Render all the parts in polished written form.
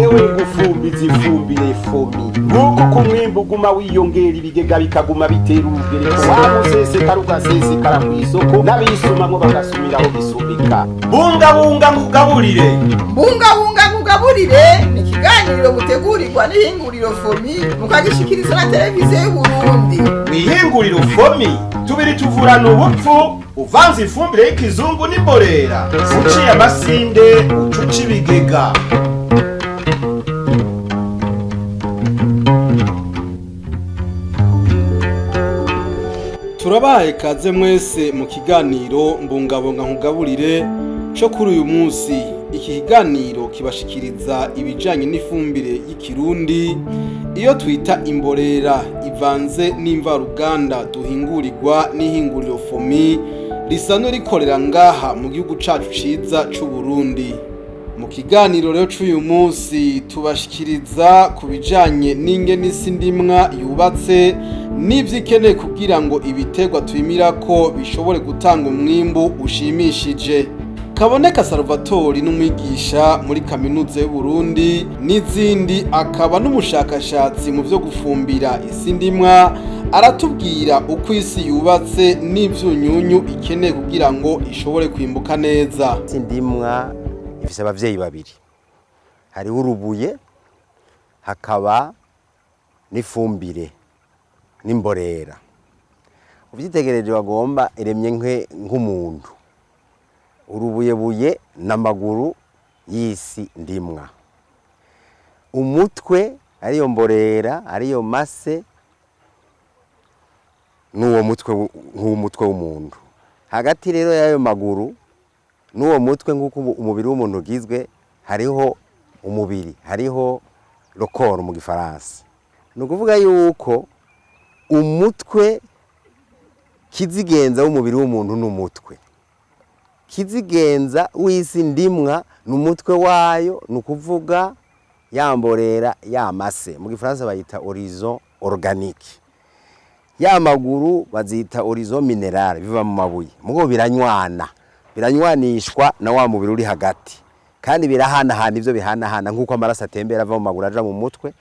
Ewe ngufumbiza ifumbire fomi nguko kumwimbu uguma wiyongera ibigega bikaguma bitera urugereko wamusesekara ugasesekara kw'isoko n'abisumamwo bagasumiraho gisubika. Bungabunga ngugaburire ni ikiganiro mutegurirwa n'ihinguriro fomi mukagishikirizwa na televiziyo y'Uburundi. Mw'ihinguriro fomi tubiri tuvurana ubupfu uvanze ifumbire y'ikizungu n'imborera uciye amasinde ucuca ibigega. Turabaye kaze mwese mu kiganiro mbungabunga nkugaburire cyo kuri uyu munsi. Iki kiganiro kibashikiriza ibijanye n'ifumbire y'ikirundi iyo twita imborera ivanze n'imvaruganda duhingurirwa n'ihinguriro fomi risanzwe rikorera ngaha mu gihugu cacu ciza c'u Burundi. Mu kiganiro rero c'uyu munsi tubashikiriza ku bijanye n'ingene isi ndimwa yubatse n'ivyikeneye kugira ngo ibiterwa twimirako bishobore gutanga umwimbu ushimishije. Kaboneka Salvatore n'umwigisha muri kaminuza y'u Burundi n'izindi akaba n'umushakashatsi mu vyo gufumbira isi ndimwa aratubwira uko isi yubatse n'ivyunyunyu ikeneye kugira ngo ishobore kwimbuka neza. Isi ndimwa ifise abavyeyi babiri, hariho urubuye hakaba n'ifumbire n'imborera. Uvyitegereje wagomba iremye nk'umuntu. Urubuyebuye n'amaguru y'isi ndimwa, umutwe ariyo mborera ariyo mase n'uwo mutwe nk'umutwe w'umuntu. Hagati rero y'ayo maguru n'uwo mutwe nk'uko umubiri w'umuntu ugizwe hariho umubiri, hariho le corps mu gifaransa. Ni ukuvuga yuko umutwe kizigenza w'umubiri w'umuntu n'umutwe, kizigenza w'isi ndimwa n'umutwe wayo, ni ukuvuga yamborera yamase mu gifaransa bayita horizon organique, ya maguru bazita horizon mineral biva mu mabuye. Mugo biranywanishwa na wa mubiri uri hagati, kandi birahanahana ivyo bihanahana nk'uko amaraso atembera ava mu maguru aja mu mutwe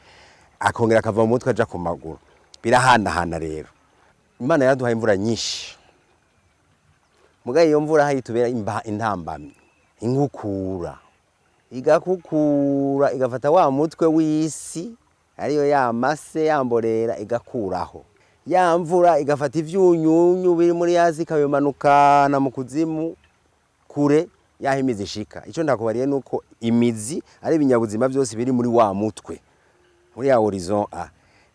akongera akava mu mutwe aja ku maguru, birahanahana. Rero Imana yaraduhaye imvura nyinshi, mugaye iyo mvura hayitubera intambamyi, inkukura igakukura igafata wa mutwe w'isi ariyo yamase yamborera igakuraho, ya mvura igafata ivyunyunyu biri muri yazi ikabimanukana mu kuzimu kure yaho imizi ishika. Ico ndakubariye nuko imizi ari ibinyabuzima byose biri muri wa mutwe, muri ya horizon A.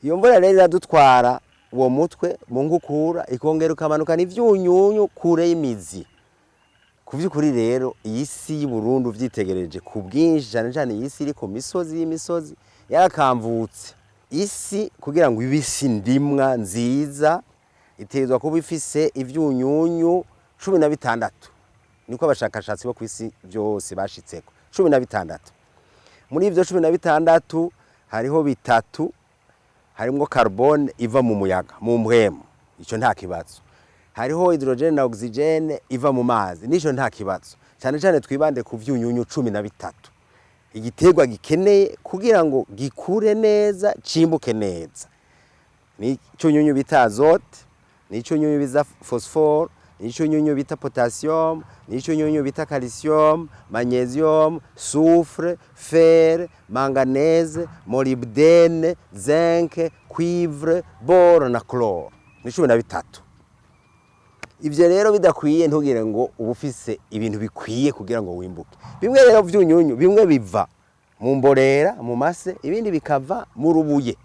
Iyo mvura rero iradutwara uwo mutwe mu nkukura ikongera ukamanukana ivyunyunyu kure y'imizi. Kuvyukuri rero iyi si y'u Burundi uvyitegereje ku bwinshi cyane cyane iyi si iri ku misozi y'imisozi yarakamvutse. Isi kugira ngo ibisi ndimwa nziza itezwa kuba ifise ivyunyunyu 16. Niko abashakashatsi bo kwisi byose bashitseko 16. Muri ivyo 16 hariho bitatu harimwo carbone iva mu muyaga mu mpwemu, ico nta kibazo. Hariho hydrogene na oxygene iva mu mazi, nico nta kibazo. Cyane cyane twibande ku vyunyunyu 13 igiterwa gikeneye kugira ngo gikure neza cimbuke neza. Nico nyunyu bita azote, nico nyunyu bita phosphore, nico nyunyu bita potassium, nico nyunyu bita calcium, magnesium, soufre, fer, manganese, molybdène, zinc, cuivre, bore na chlore. Ni 13. Ivyo rero bidakwiye ntugire ngo ubufise ibintu bikwiye kugira ngo wimbuke. Bimwe rero vyunyunyu bimwe biva mu mborera mu mase, ibindi bikava mu rubuye.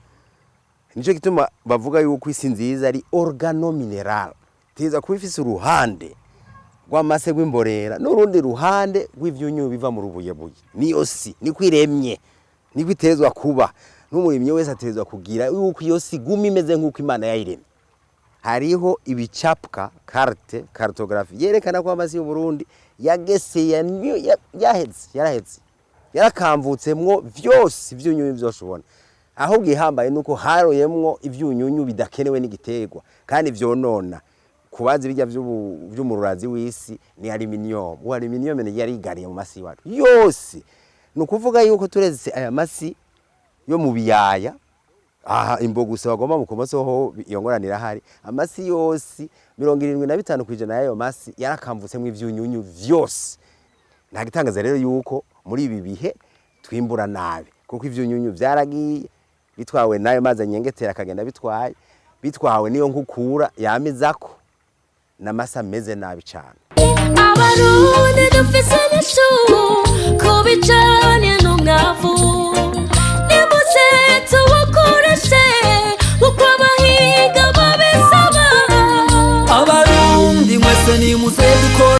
Nico gituma bavuga yuko isi nziza ari organomineral. Tiza kuba ifise uruhande rw'amase rw'imborera n'urundi ruhande rw'ivyunyu biva mu rubuyebuye. Niyo si niko iremye, niko itezwa kuba. N'umurimyi wese atezwa kugira yuko iyo si gumi imeze nk'uko Imana yayiremye. Hariho ibicapwa carte cartographie yerekana ko amasi y'u Burundi yageseye yaraheze yarakamvutsemwo vyose ivyunyunyu vyoshobona. Aho gihambaye nuko haroyemwo ivyunyunyu bidakenewe n'igiterwa kandi vyonona kubazi bijya vy'umururazi w'isi ni aluminium. Aluminium ni yarigariye mu masi wacu yose. Nukuvuga yuko tureze aya masi yo mu biyaya aha imbogusa bagomba mu komoso ho yongoranira hari amasi yose 75% yayo masi yarakamvutsemo ivyunyunyu vyose. Nagitangaza rero yuko muri ibi bihe twimbura nabi kuko ivyunyunyu vyaragiye bitwawe nayo maze nyengetera akagenda bitwawe niyo nkukura yamezako namasa meze nabi cyane. Abarundi dufise n'icyo kubicana